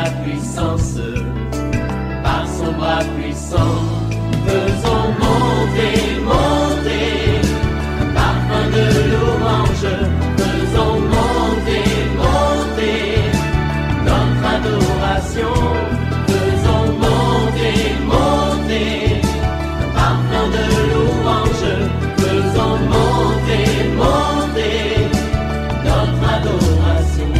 sa puissance, par son bras puissant, faisons monter, monter, parfum de louange, faisons monter, monter, notre adoration, faisons monter, monter, parfum de louange, faisons monter, monter, notre adoration.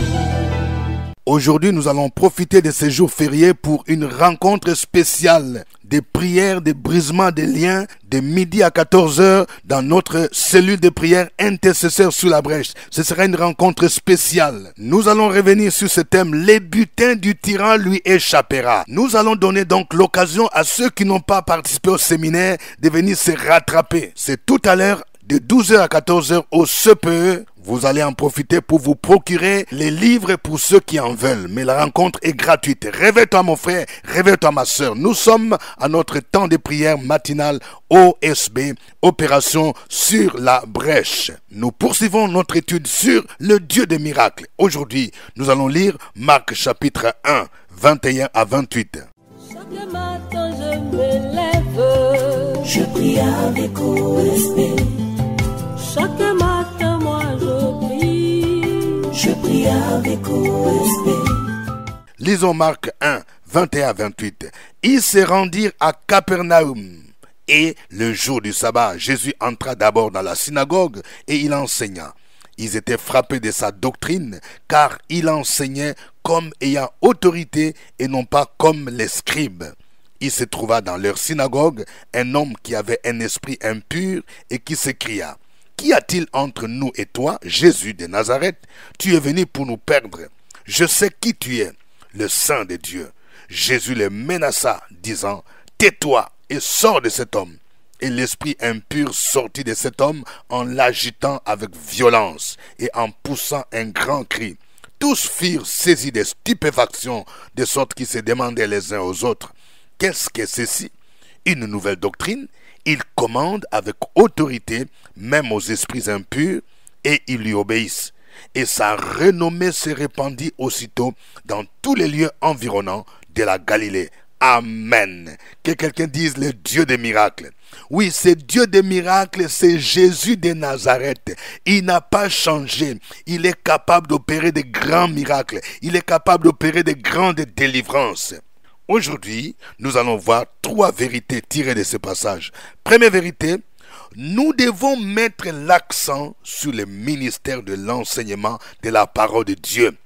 Aujourd'hui, nous allons profiter de ces jours fériés pour une rencontre spéciale, des prières, des brisements des liens, de midi à 14h dans notre cellule de prière intercesseur sous la brèche. Ce sera une rencontre spéciale. Nous allons revenir sur ce thème, les butins du tyran lui échappera. Nous allons donner donc l'occasion à ceux qui n'ont pas participé au séminaire de venir se rattraper. C'est tout à l'heure de 12h à 14h au CPE. Vous allez en profiter pour vous procurer les livres pour ceux qui en veulent. Mais la rencontre est gratuite. Réveille-toi mon frère, réveille-toi ma soeur. Nous sommes à notre temps de prière matinale OSB, Opération sur la brèche. Nous poursuivons notre étude sur le Dieu des miracles. Aujourd'hui, nous allons lire Marc chapitre 1, 21 à 28. Chaque matin je me lève, je prie avec OSB. Chaque matin moi je prie avec OSB. Lisons Marc 1, 21 à 28. Ils se rendirent à Capernaum. Et le jour du sabbat, Jésus entra d'abord dans la synagogue et il enseigna. Ils étaient frappés de sa doctrine, car il enseignait comme ayant autorité et non pas comme les scribes. Il se trouva dans leur synagogue un homme qui avait un esprit impur et qui s'écria: Qu'y a-t-il entre nous et toi, Jésus de Nazareth? Tu es venu pour nous perdre. Je sais qui tu es, le Saint de Dieu. Jésus les menaça, disant: Tais-toi et sors de cet homme. Et l'esprit impur sortit de cet homme en l'agitant avec violence et en poussant un grand cri. Tous furent saisis de stupéfaction, de sorte qu'ils se demandaient les uns aux autres: Qu'est-ce que ceci? Une nouvelle doctrine? Il commande avec autorité, même aux esprits impurs, et ils lui obéissent. Et sa renommée se répandit aussitôt dans tous les lieux environnants de la Galilée. Amen. Que quelqu'un dise le Dieu des miracles. Oui, ce Dieu des miracles, c'est Jésus de Nazareth. Il n'a pas changé. Il est capable d'opérer de grands miracles. Il est capable d'opérer de grandes délivrances. Aujourd'hui, nous allons voir 3 vérités tirées de ce passage. Première vérité, nous devons mettre l'accent sur le ministère de l'enseignement de la parole de Dieu.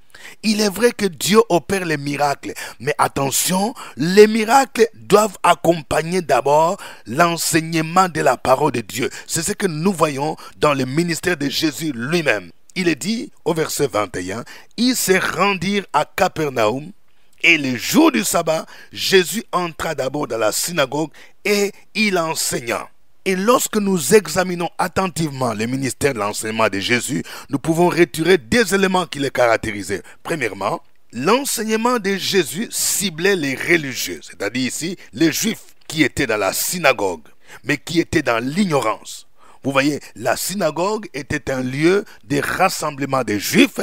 Il est vrai que Dieu opère les miracles, mais attention, les miracles doivent accompagner d'abord l'enseignement de la parole de Dieu. C'est ce que nous voyons dans le ministère de Jésus lui-même. Il est dit au verset 21, « Ils se rendirent à Capernaum. Et le jour du sabbat, Jésus entra d'abord dans la synagogue et il enseigna. » Et lorsque nous examinons attentivement le ministère de l'enseignement de Jésus, nous pouvons retirer 2 éléments qui le caractérisaient. Premièrement, l'enseignement de Jésus ciblait les religieux, c'est-à-dire ici les juifs qui étaient dans la synagogue, mais qui étaient dans l'ignorance. Vous voyez, la synagogue était un lieu de rassemblement des juifs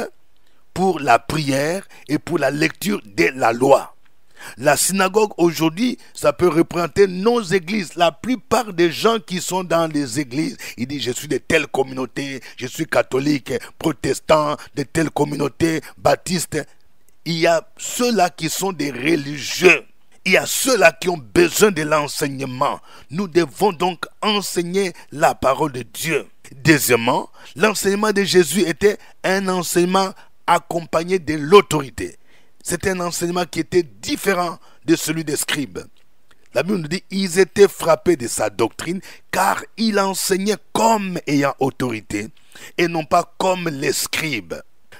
pour la prière et pour la lecture de la loi. La synagogue aujourd'hui, ça peut représenter nos églises. La plupart des gens qui sont dans les églises, ils disent: je suis de telle communauté, je suis catholique, protestant, de telle communauté, baptiste. Il y a ceux-là qui sont des religieux. Il y a ceux-là qui ont besoin de l'enseignement. Nous devons donc enseigner la parole de Dieu. Deuxièmement, l'enseignement de Jésus était un enseignement accompagné de l'autorité. C'était un enseignement qui était différent de celui des scribes. La Bible nous dit: ils étaient frappés de sa doctrine, car il enseignait comme ayant autorité et non pas comme les scribes.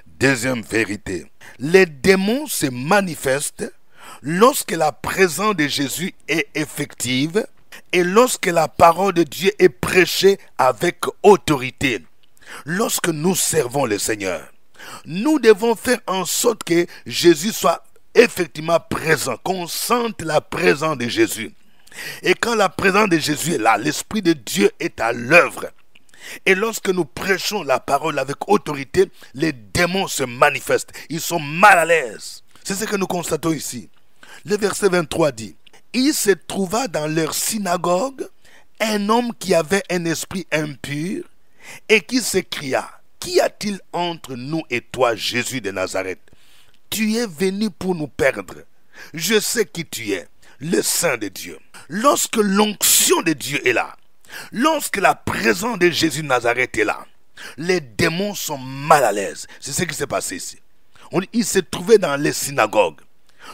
Deuxième vérité, les démons se manifestent lorsque la présence de Jésus est effective et lorsque la parole de Dieu est prêchée avec autorité. Lorsque nous servons le Seigneur, nous devons faire en sorte que Jésus soit effectivement présent, qu'on sente la présence de Jésus. Et quand la présence de Jésus est là, l'Esprit de Dieu est à l'œuvre. Et lorsque nous prêchons la parole avec autorité, les démons se manifestent. Ils sont mal à l'aise. C'est ce que nous constatons ici. Le verset 23 dit, il se trouva dans leur synagogue un homme qui avait un esprit impur et qui s'écria, qu'y a-t-il entre nous et toi, Jésus de Nazareth? Tu es venu pour nous perdre. Je sais qui tu es, le Saint de Dieu. Lorsque l'onction de Dieu est là, lorsque la présence de Jésus de Nazareth est là, les démons sont mal à l'aise. C'est ce qui s'est passé ici. Il se trouvait dans les synagogues.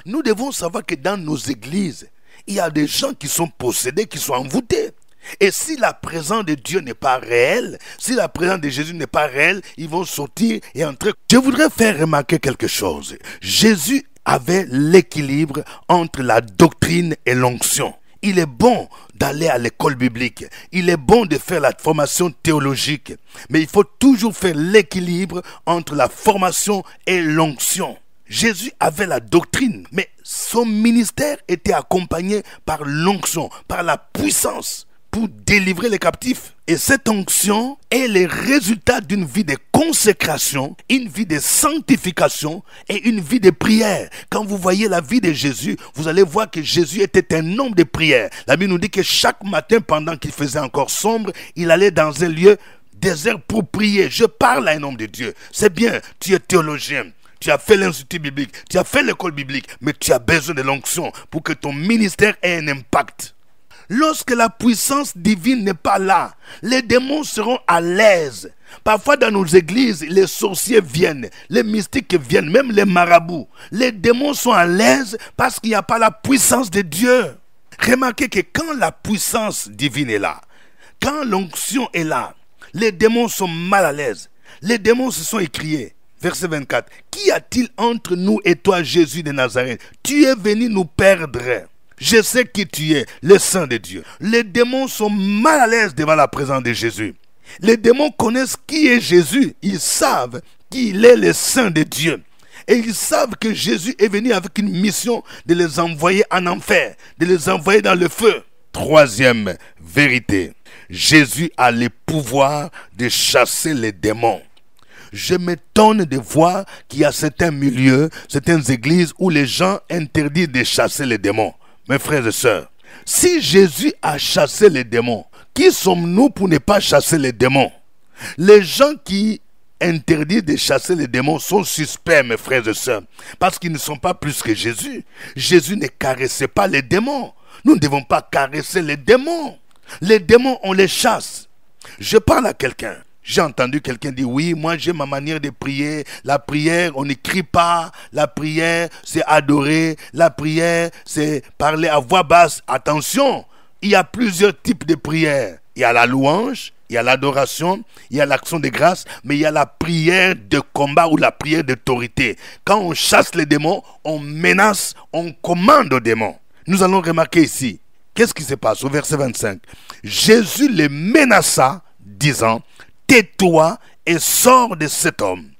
Nous devons savoir que dans nos églises, il y a des gens qui sont possédés, qui sont envoûtés. Et si la présence de Dieu n'est pas réelle, si la présence de Jésus n'est pas réelle, ils vont sortir et entrer. Je voudrais faire remarquer quelque chose. Jésus avait l'équilibre entre la doctrine et l'onction. Il est bon d'aller à l'école biblique. Il est bon de faire la formation théologique. Mais il faut toujours faire l'équilibre entre la formation et l'onction. Jésus avait la doctrine, mais son ministère était accompagné par l'onction, par la puissance pour délivrer les captifs. Et cette onction est le résultat d'une vie de consécration, une vie de sanctification et une vie de prière. Quand vous voyez la vie de Jésus, vous allez voir que Jésus était un homme de prière. La Bible nous dit que chaque matin, pendant qu'il faisait encore sombre, il allait dans un lieu désert pour prier. Je parle à un homme de Dieu. C'est bien, tu es théologien. Tu as fait l'institut biblique, tu as fait l'école biblique, mais tu as besoin de l'onction pour que ton ministère ait un impact. Lorsque la puissance divine n'est pas là, les démons seront à l'aise. Parfois dans nos églises, les sorciers viennent, les mystiques viennent, même les marabouts. Les démons sont à l'aise parce qu'il n'y a pas la puissance de Dieu. Remarquez que quand la puissance divine est là, quand l'onction est là, les démons sont mal à l'aise. Les démons se sont écriés. Verset 24. Qu'y a-t-il entre nous et toi, Jésus de Nazareth? Tu es venu nous perdre. Je sais qui tu es, le Saint de Dieu. Les démons sont mal à l'aise devant la présence de Jésus. Les démons connaissent qui est Jésus. Ils savent qu'il est le Saint de Dieu. Et ils savent que Jésus est venu avec une mission de les envoyer en enfer, de les envoyer dans le feu. Troisième vérité. Jésus a le pouvoir de chasser les démons. Je m'étonne de voir qu'il y a certains milieux, certaines églises où les gens interdisent de chasser les démons. Mes frères et sœurs, si Jésus a chassé les démons, qui sommes-nous pour ne pas chasser les démons? Les gens qui interdisent de chasser les démons sont suspects, mes frères et sœurs, parce qu'ils ne sont pas plus que Jésus. Jésus ne caressait pas les démons. Nous ne devons pas caresser les démons. Les démons, on les chasse. Je parle à quelqu'un. J'ai entendu quelqu'un dire, oui, moi j'ai ma manière de prier. La prière, on ne crie pas. La prière, c'est adorer. La prière, c'est parler à voix basse. Attention, il y a plusieurs types de prières. Il y a la louange, il y a l'adoration, il y a l'action de grâce, mais il y a la prière de combat ou la prière d'autorité. Quand on chasse les démons, on menace, on commande aux démons. Nous allons remarquer ici, qu'est-ce qui se passe au verset 25? Jésus les menaça, disant, tais-toi et sors de cet homme.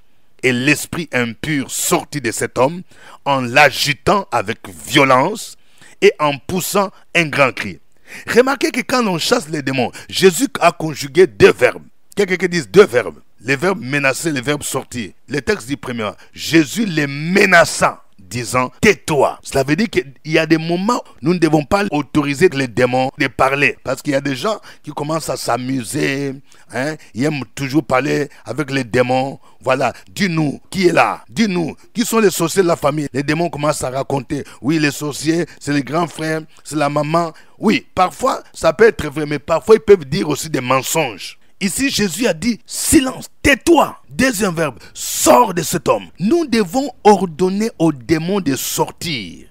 Et l'esprit impur sortit de cet homme en l'agitant avec violence et en poussant un grand cri. Remarquez que quand on chasse les démons, Jésus a conjugué deux verbes. Quelqu'un qui dit deux verbes. Les verbes menacer, les verbes sortir. Le texte dit premièrement, Jésus les menaça, disant, tais-toi. Cela veut dire qu'il y a des moments où nous ne devons pas autoriser les démons de parler. Parce qu'il y a des gens qui commencent à s'amuser. Ils aiment toujours parler avec les démons. Voilà, dis-nous, qui est là? Dis-nous, qui sont les sorciers de la famille? Les démons commencent à raconter. Oui, les sorciers, c'est les grands frères, c'est la maman. Oui, parfois, ça peut être vrai, mais parfois, ils peuvent dire aussi des mensonges. Ici, Jésus a dit, silence, tais-toi. Deuxième verbe, sors de cet homme. Nous devons ordonner aux démons de sortir.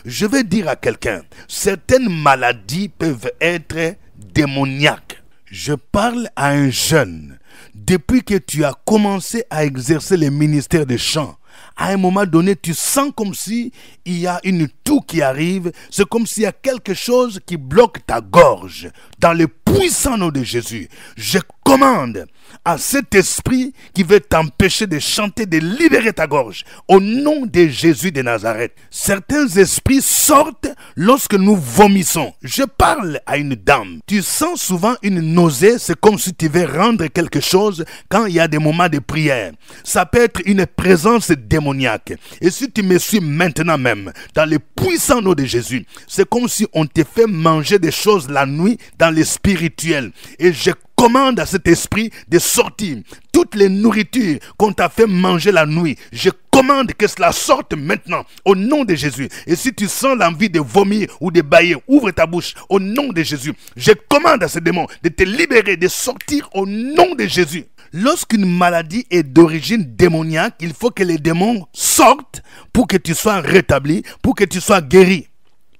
Je vais dire à quelqu'un, certaines maladies peuvent être démoniaques. Je parle à un jeune. Depuis que tu as commencé à exercer le ministère de chant, à un moment donné, tu sens comme si il y a une toux qui arrive. C'est comme s'il y a quelque chose qui bloque ta gorge. Dans le puissant nom de Jésus, je commande à cet esprit qui veut t'empêcher de chanter, de libérer ta gorge. Au nom de Jésus de Nazareth. Certains esprits sortent lorsque nous vomissons. Je parle à une dame. Tu sens souvent une nausée, c'est comme si tu veux rendre quelque chose quand il y a des moments de prière. Ça peut être une présence démoniaque. Et si tu me suis maintenant même, dans le puissant nom de Jésus, c'est comme si on te fait manger des choses la nuit dans le spirituel. Et je commande à cet esprit de sortir. Toutes les nourritures qu'on t'a fait manger la nuit, je commande que cela sorte maintenant au nom de Jésus. Et si tu sens l'envie de vomir ou de bâiller, ouvre ta bouche au nom de Jésus. Je commande à ces démons de te libérer, de sortir au nom de Jésus. Lorsqu'une maladie est d'origine démoniaque, il faut que les démons sortent pour que tu sois rétabli, pour que tu sois guéri.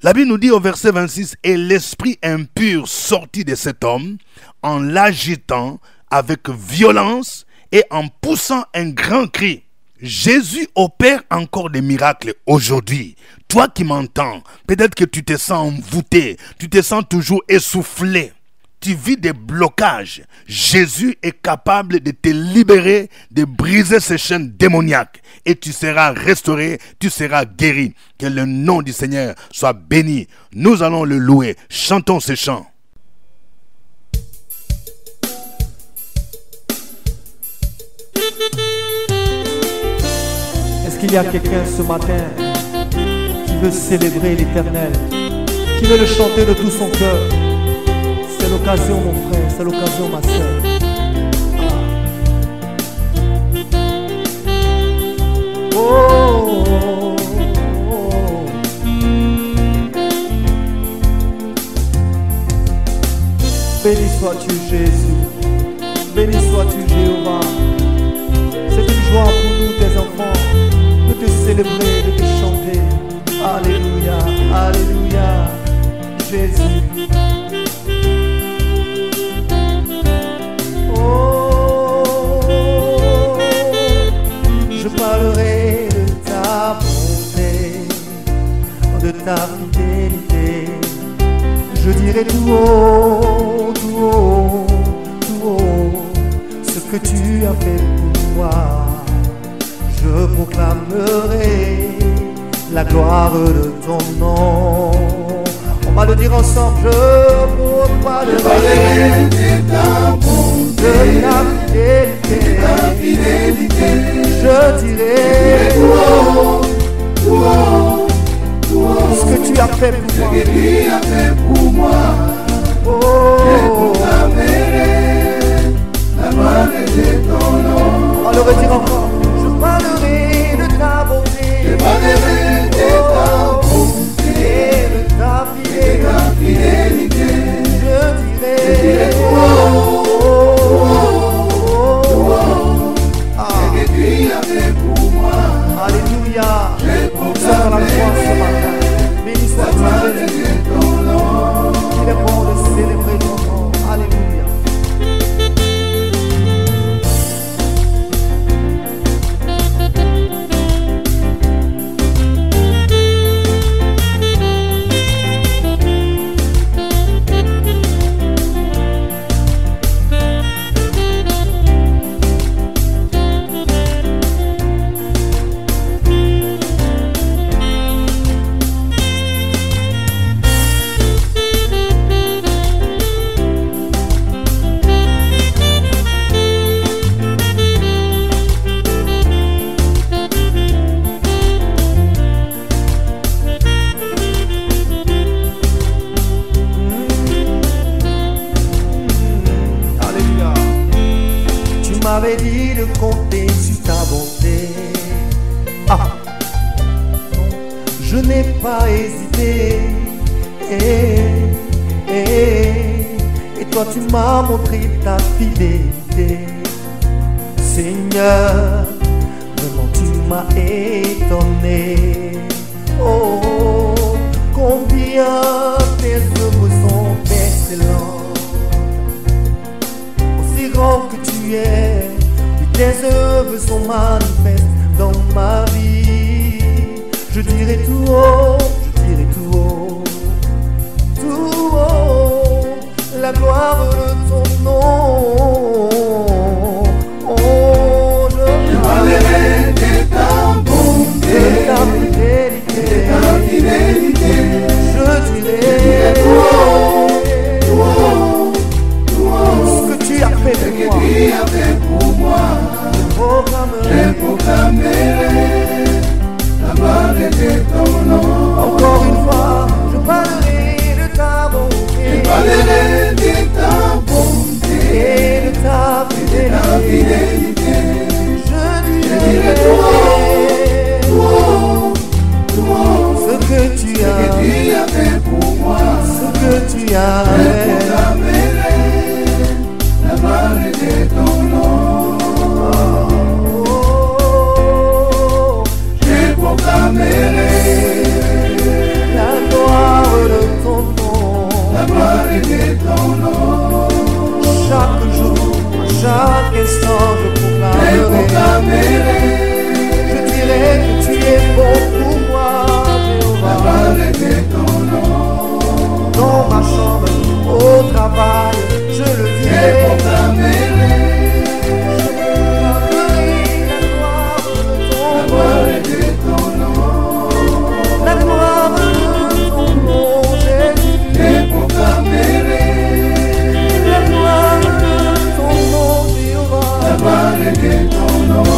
La Bible nous dit au verset 26, « Et l'esprit impur sortit de cet homme en l'agitant avec violence et en poussant un grand cri. » Jésus opère encore des miracles aujourd'hui. Toi qui m'entends, peut-être que tu te sens envoûté, tu te sens toujours essoufflé. Tu vis des blocages. Jésus est capable de te libérer, de briser ces chaînes démoniaques. Et tu seras restauré, tu seras guéri. Que le nom du Seigneur soit béni. Nous allons le louer. Chantons ces chants. Est-ce qu'il y a quelqu'un ce matin qui veut célébrer l'Éternel, qui veut le chanter de tout son cœur? C'est l'occasion, mon frère, c'est l'occasion, ma soeur. Oh, oh, oh. Béni sois-tu, Jésus. Béni sois-tu, Jéhovah. C'est une joie pour nous, tes enfants, de te célébrer, de te chanter. Alléluia, alléluia, Jésus. Je parlerai de ta bonté, de ta fidélité. Je dirai tout haut, tout haut, tout haut, ce que tu as fait pour moi. Je proclamerai la gloire de ton nom. On va le dire ensemble. Je proclamerai de ta bonté, de ta fidélité. Je dirai tout haut, ce que tu as fait pour moi. Oh, je proclamerai la gloire de ton nom. On va le redire encore. Je parlerai de ta bonté. Je parlerai de ta bonté, de ta fidélité. Je dirai tout haut. Alléluia. Nous sommes dans la croix ce matin. Béni sois-tu, Jésus. Il est bon de célébrer ton nom. Alléluia. Dit de compter sur ta bonté. Ah, je n'ai pas hésité. Et toi tu m'as montré ta fidélité. Seigneur, vraiment tu m'as étonné. Oh, combien tes œuvres sont excellentes. Aussi grand que tu es, tes œuvres sont manifestes dans ma vie. Je dirai tout haut, je dirai tout haut, tout haut, la gloire de ton nom. Ce que tu as fait pour moi, je proclamerai la gloire de ton nom. Encore une fois, je parlerai de ta bonté, et de ta fidélité. Je dirai ce que tu as fait pour moi, ce que tu as fait. La gloire de ton nom. Je proclamerai la gloire de ton nom. La gloire de ton nom. Chaque jour, à chaque instant, je proclamerai. Je dirai que tu es bon pour moi, Jéhovah. La gloire de ton nom. Dans ma chambre, au travail, je le dirai. Je proclamerai la gloire de ton nom. La gloire de ton nom, Jésus. Je proclamerai la gloire de ton nom, Jéhovah. La gloire de ton nom.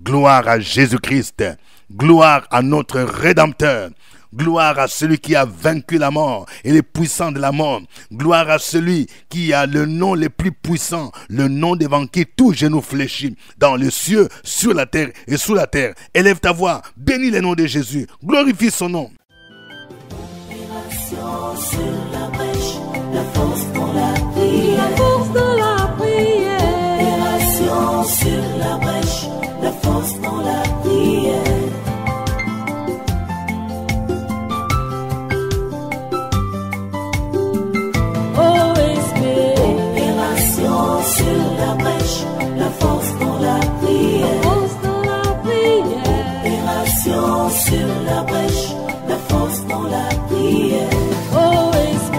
Gloire à Jésus-Christ, gloire à notre Rédempteur, gloire à celui qui a vaincu la mort et les puissants de la mort, gloire à celui qui a le nom le plus puissant, le nom devant qui tout genou fléchit, dans les cieux, sur la terre et sous la terre. Élève ta voix, bénis le nom de Jésus, glorifie son nom. Sur la brèche, la force dans la prière. La force dans la prière. Opération sur la brèche, la force dans la prière. OSB. Opération sur la brèche, la force dans la prière. Force dans la prière. Opération sur la brèche, la force dans la prière. OSB.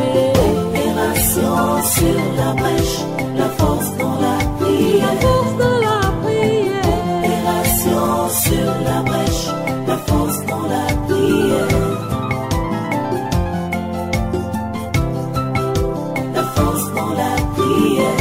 Opération sur la brèche, la force dans la prière. La force dans la prière. Opération sur la brèche, la force dans la prière. La force dans la prière.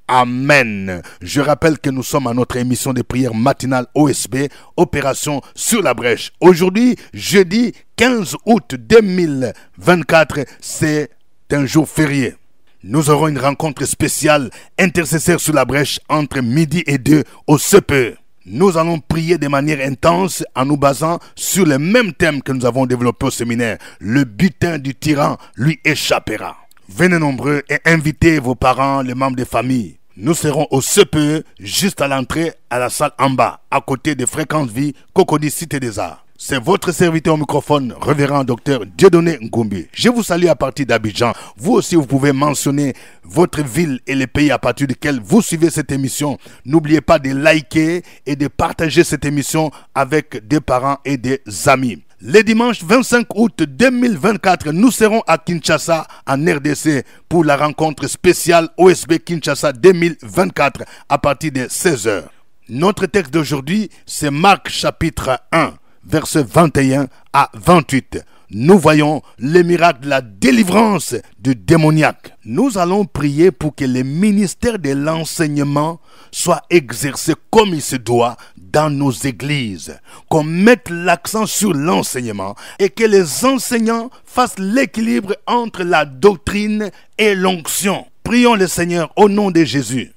Amen. Je rappelle que nous sommes à notre émission de prière matinale OSB, Opération sur la brèche. Aujourd'hui, jeudi 15 août 2024, c'est un jour férié. Nous aurons une rencontre spéciale intercesseur sur la brèche entre midi et 2 au CPE. Nous allons prier de manière intense en nous basant sur le même thème que nous avons développé au séminaire. Le butin du tyran lui échappera. Venez nombreux et invitez vos parents, les membres de famille. Nous serons au CPE, juste à l'entrée, à la salle en bas, à côté de Fréquence Vie, Cocody Cité des Arts. C'est votre serviteur au microphone, révérend docteur Dieudonné Ngumbi. Je vous salue à partir d'Abidjan. Vous aussi, vous pouvez mentionner votre ville et les pays à partir desquels vous suivez cette émission. N'oubliez pas de liker et de partager cette émission avec des parents et des amis. Le dimanche 25 août 2024, nous serons à Kinshasa, en RDC, pour la rencontre spéciale OSB Kinshasa 2024 à partir de 16h. Notre texte d'aujourd'hui, c'est Marc chapitre 1, versets 21 à 28. Nous voyons les miracles de la délivrance du démoniaque. Nous allons prier pour que le ministère de l'enseignement soit exercé comme il se doit dans nos églises, qu'on mette l'accent sur l'enseignement et que les enseignants fassent l'équilibre entre la doctrine et l'onction. Prions le Seigneur au nom de Jésus.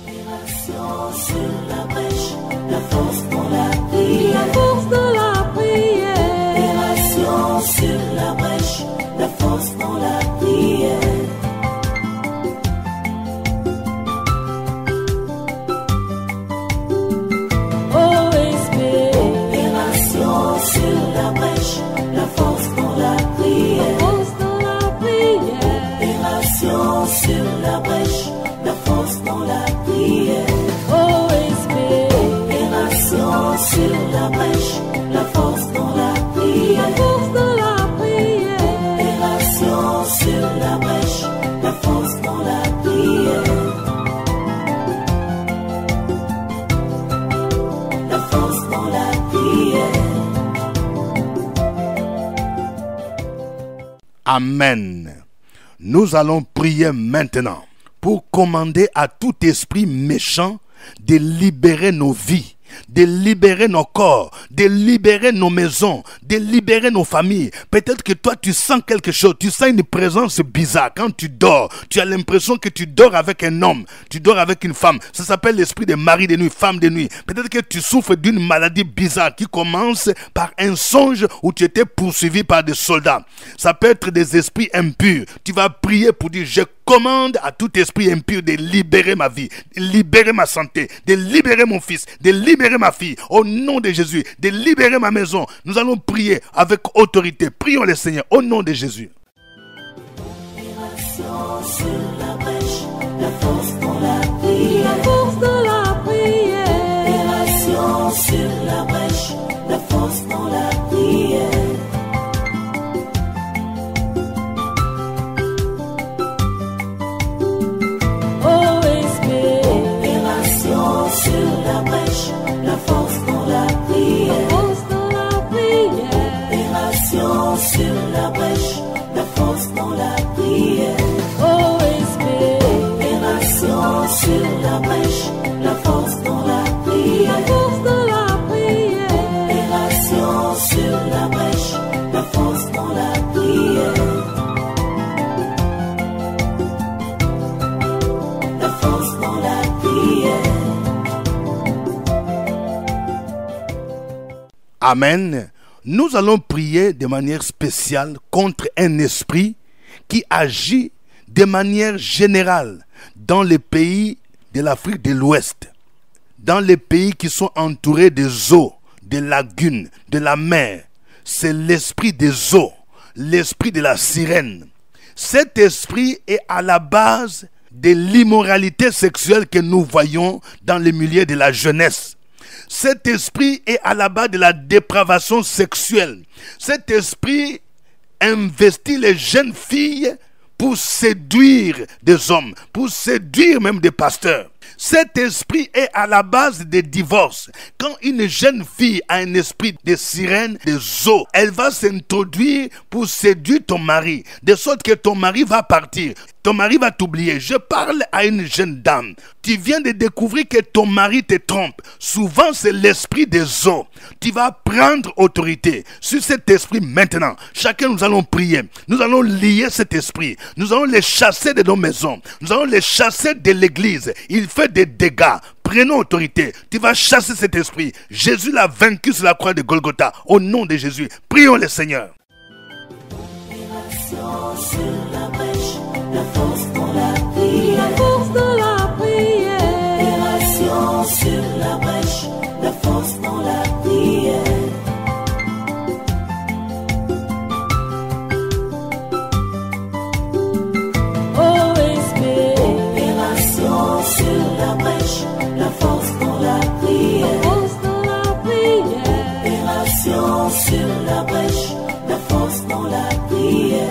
Opération sur la brèche, la force dans la prière. La force dans la prière. Opération sur la brèche, la force dans la prière. OSB. Opération sur la brèche, la force dans la prière. La force dans la prière. Opération sur la brèche, la Amen. Nous allons prier maintenant pour commander à tout esprit méchant de libérer nos vies, de libérer nos corps, de libérer nos maisons, de libérer nos familles. Peut-être que toi tu sens quelque chose, tu sens une présence bizarre. Quand tu dors, tu as l'impression que tu dors avec un homme, tu dors avec une femme. Ça s'appelle l'esprit de mari de nuit, femme de nuit. Peut-être que tu souffres d'une maladie bizarre qui commence par un songe où tu étais poursuivi par des soldats. Ça peut être des esprits impurs. Tu vas prier pour dire: je commande à tout esprit impur de libérer ma vie, de libérer ma santé, de libérer mon fils, de libérer ma fille, au nom de Jésus, de libérer ma maison. Nous allons prier avec autorité. Prions le Seigneur au nom de Jésus. Sur la brèche, la force dans la prière, la force dans la prière. Opération sur la brèche, la force dans la prière. Sur la brèche, la force dans la prière, force dans la prière. Opération sur la brèche, la force dans la prière. OSP. Opération sur la brèche, la force dans la prière, la force dans la prière. Opération sur la brèche, la force dans la prière. La force dans la prière. Amen. Nous allons prier de manière spéciale contre un esprit qui agit de manière générale dans les pays de l'Afrique de l'Ouest, dans les pays qui sont entourés des eaux, des lagunes, de la mer. C'est l'esprit des eaux, l'esprit de la sirène. Cet esprit est à la base de l'immoralité sexuelle que nous voyons dans les milieux de la jeunesse. Cet esprit est à la base de la dépravation sexuelle. Cet esprit investit les jeunes filles pour séduire des hommes, pour séduire même des pasteurs. Cet esprit est à la base des divorces. Quand une jeune fille a un esprit de sirène, de eaux, elle va s'introduire pour séduire ton mari, de sorte que ton mari va partir. Ton mari va t'oublier. Je parle à une jeune dame. Tu viens de découvrir que ton mari te trompe. Souvent, c'est l'esprit des eaux. Tu vas prendre autorité sur cet esprit maintenant. Chacun, nous allons prier. Nous allons lier cet esprit. Nous allons les chasser de nos maisons. Nous allons les chasser de l'église. Il fait des dégâts. Prenons autorité. Tu vas chasser cet esprit. Jésus l'a vaincu sur la croix de Golgotha. Au nom de Jésus, prions le Seigneur. Sur la brèche, la force dans la prière, la force dans la prière. Opération sur la brèche, la force dans la prière. OSP. Opération sur la brèche, la force dans la prière, force dans la prière. Opération sur la brèche, la force dans la prière.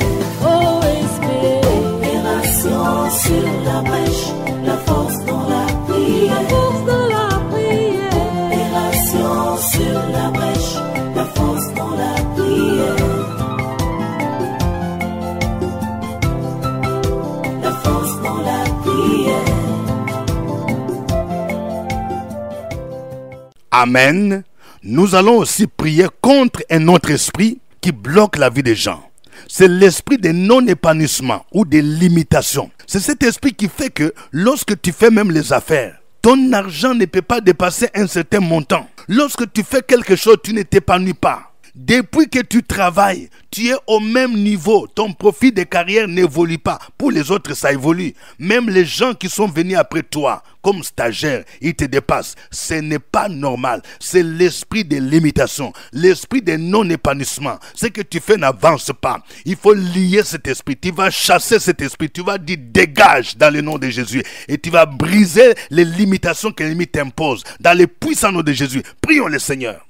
Sur la brèche, la force dans la prière, la force dans la prière. Opération sur la brèche, la force dans la prière. La force dans la prière. Amen. Nous allons aussi prier contre un autre esprit qui bloque la vie des gens. C'est l'esprit de non-épanouissement ou de limitation. C'est cet esprit qui fait que lorsque tu fais même les affaires, ton argent ne peut pas dépasser un certain montant. Lorsque tu fais quelque chose, tu ne t'épanouis pas. Depuis que tu travailles, tu es au même niveau. Ton profil de carrière n'évolue pas. Pour les autres, ça évolue. Même les gens qui sont venus après toi, comme stagiaires, ils te dépassent. Ce n'est pas normal. C'est l'esprit de limitation, l'esprit de non-épanouissement. Ce que tu fais n'avance pas. Il faut lier cet esprit. Tu vas chasser cet esprit. Tu vas dire dégage dans le nom de Jésus. Et tu vas briser les limitations que l'ennemi t'impose. Dans le puissant nom de Jésus. Prions le Seigneur.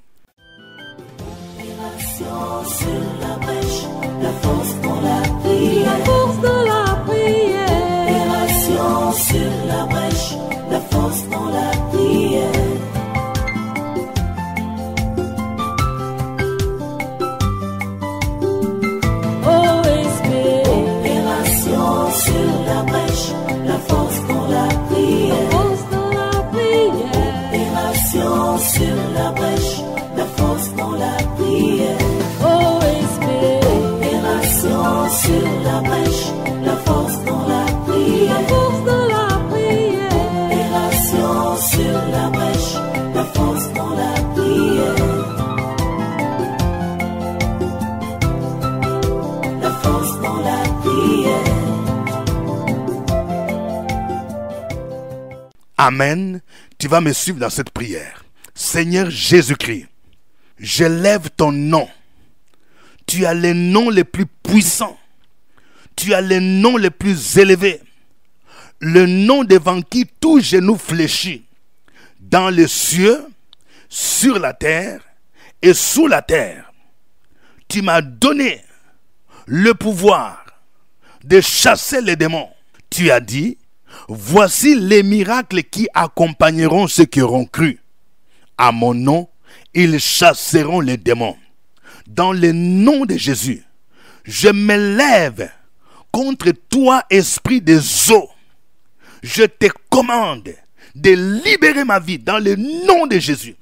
Sur la brèche, la force dans la prière, la force dans la prière. Opération sur la brèche, la force dans la prière. OSP. Amen. Tu vas me suivre dans cette prière. Seigneur Jésus-Christ, j'élève ton nom. Tu as les noms les plus puissants. Tu as les noms les plus élevés. Le nom devant qui tout genou fléchit. Dans les cieux, sur la terre et sous la terre. Tu m'as donné le pouvoir de chasser les démons. Tu as dit, voici les miracles qui accompagneront ceux qui auront cru. À mon nom, ils chasseront les démons. Dans le nom de Jésus, je m'élève contre toi, esprit des eaux. Je te commande de libérer ma vie dans le nom de Jésus.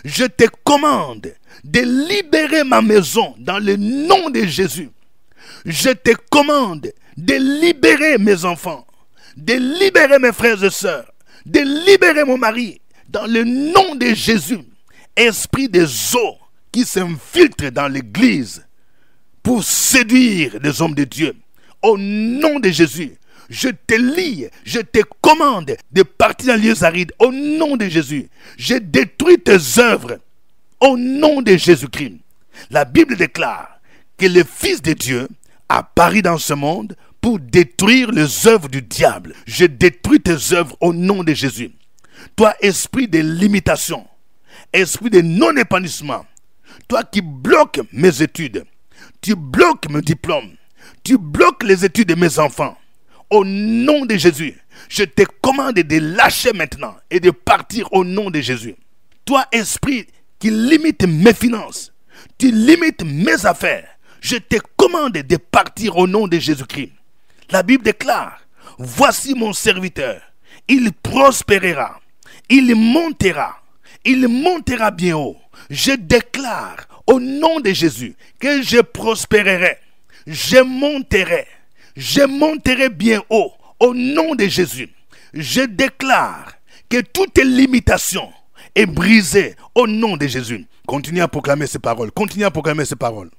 Je te commande de libérer ma maison dans le nom de Jésus. Je te commande de libérer mes enfants, de libérer mes frères et sœurs, de libérer mon mari dans le nom de Jésus. Esprit des eaux qui s'infiltre dans l'église pour séduire les hommes de Dieu. Au nom de Jésus, je te lie, je te commande de partir dans les lieux arides. Au nom de Jésus, je détruis tes œuvres. Au nom de Jésus-Christ. La Bible déclare que le Fils de Dieu apparaît dans ce monde pour détruire les œuvres du diable. Je détruis tes œuvres au nom de Jésus. Toi, esprit de limitation, esprit de non-épanouissement, toi qui bloques mes études, tu bloques mes diplômes, tu bloques les études de mes enfants. Au nom de Jésus, je te commande de lâcher maintenant et de partir au nom de Jésus. Toi, esprit qui limite mes finances, tu limites mes affaires, je te commande de partir au nom de Jésus-Christ. La Bible déclare, voici mon serviteur, il prospérera, il montera bien haut. Je déclare au nom de Jésus que je prospérerai, je monterai bien haut au nom de Jésus. Je déclare que toute limitation est brisée au nom de Jésus. Continuez à proclamer ces paroles. Continuez à proclamer ces paroles.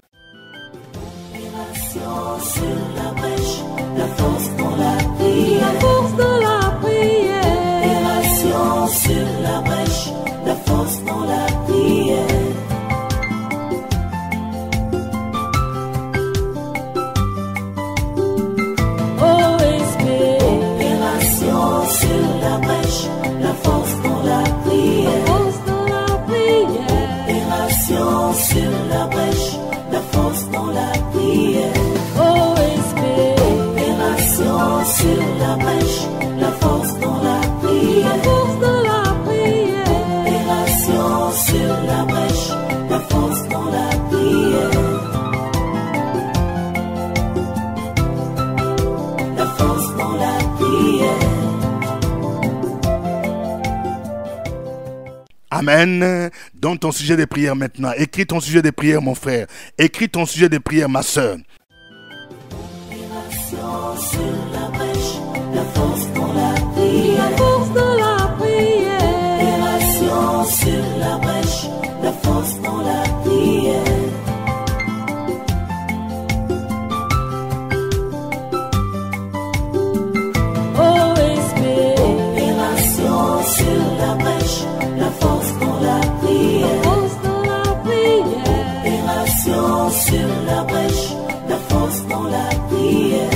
Sur la brèche, la force dans la prière. La force dans la prière. Opération sur la brèche, la force dans la prière. Opération sur la brèche, la force dans la prière. Opération sur la brèche, la force dans la prière. Opération sur la brèche, la force dans la prière. Opération sur la brèche, la force dans la prière. La force dans la prière. Amen. Donne ton sujet de prière maintenant. Écris ton sujet de prière, mon frère. Écris ton sujet de prière, ma soeur. Opération sur la brèche, la force dans la prière. La force dans la prière. Opération sur la brèche, la force dans la prière. Opération sur la brèche, la force dans la prière. Opération sur la brèche, la force dans la prière.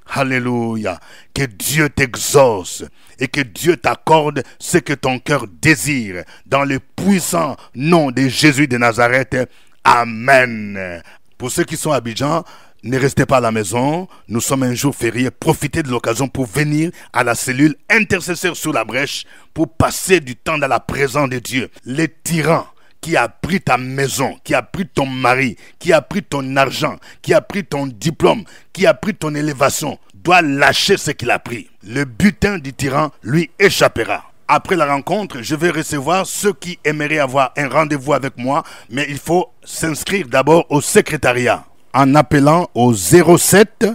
Alléluia. Que Dieu t'exauce et que Dieu t'accorde ce que ton cœur désire. Dans le puissant nom de Jésus de Nazareth. Amen. Pour ceux qui sont à Abidjan, ne restez pas à la maison. Nous sommes un jour férié. Profitez de l'occasion pour venir à la cellule intercesseur sur la brèche pour passer du temps dans la présence de Dieu. Les tyrans qui a pris ta maison, qui a pris ton mari, qui a pris ton argent, qui a pris ton diplôme, qui a pris ton élévation, doit lâcher ce qu'il a pris. Le butin du tyran lui échappera. Après la rencontre, je vais recevoir ceux qui aimeraient avoir un rendez-vous avec moi, mais il faut s'inscrire d'abord au secrétariat en appelant au 07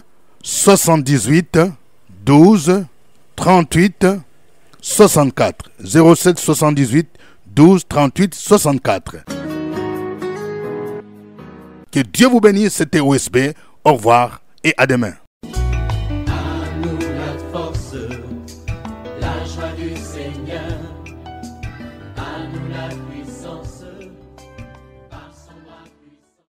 78 12 38 64. 07 78 12 38 64. Que Dieu vous bénisse, c'était OSB. Au revoir et à demain. À nous la force, Seigneur, à nous la puissance.